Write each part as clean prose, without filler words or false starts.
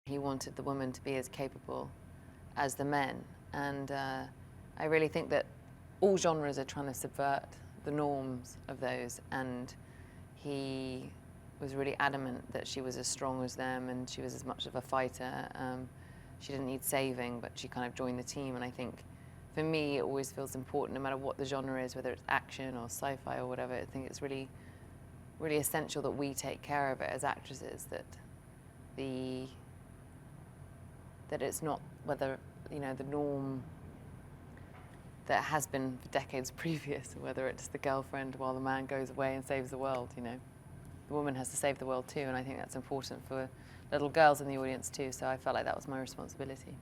He wanted the woman to be as capable as the men, and I really think that all genres are trying to subvert the norms of those, and he was really adamant that she was as strong as them and she was as much of a fighter. She didn't need saving, but she kind of joined the team, and I think for me it always feels important, no matter what the genre is, whether it's action or sci-fi or whatever. I think it's really, really essential that we take care of it as actresses, that it's not whether, you know, the norm that has been for decades previous, whether it's the girlfriend while the man goes away and saves the world, you know. The woman has to save the world too, and I think that's important for little girls in the audience too, so I felt like that was my responsibility.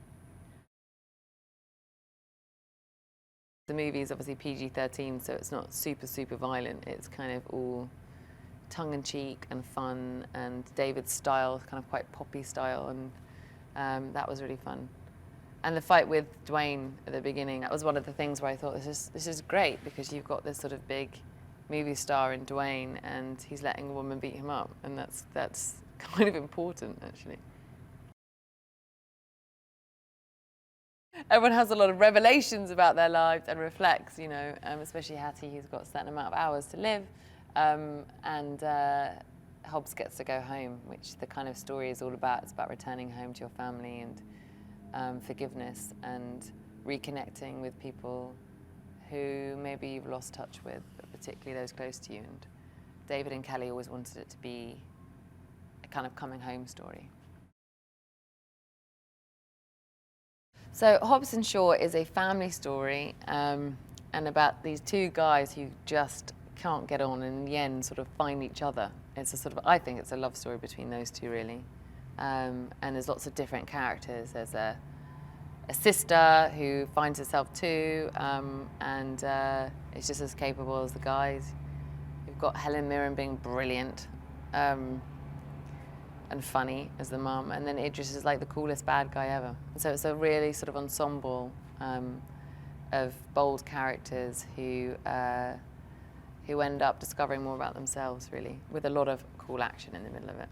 The movie is obviously PG-13, so it's not super, super violent. It's kind of all tongue-in-cheek and fun, and David's style, kind of quite poppy style, and that was really fun. And the fight with Dwayne at the beginning, that was one of the things where I thought, this is great, because you've got this sort of big movie star in Dwayne, and he's letting a woman beat him up, and that's kind of important, actually. Everyone has a lot of revelations about their lives and reflects, you know, especially Hattie, who's got a certain amount of hours to live, and Hobbs gets to go home, which the kind of story is all about. It's about returning home to your family and forgiveness and reconnecting with people who maybe you've lost touch with, but particularly those close to you. And David and Kelly always wanted it to be a kind of coming home story. So Hobbs and Shaw is a family story, and about these two guys who just can't get on and in the end sort of find each other. It's a sort of, I think it's a love story between those two, really. And there's lots of different characters. There's a sister who finds herself too, and is just as capable as the guys. You've got Helen Mirren being brilliant and funny as the mum, and then Idris is like the coolest bad guy ever. So it's a really sort of ensemble of bold characters who end up discovering more about themselves, really, with a lot of cool action in the middle of it.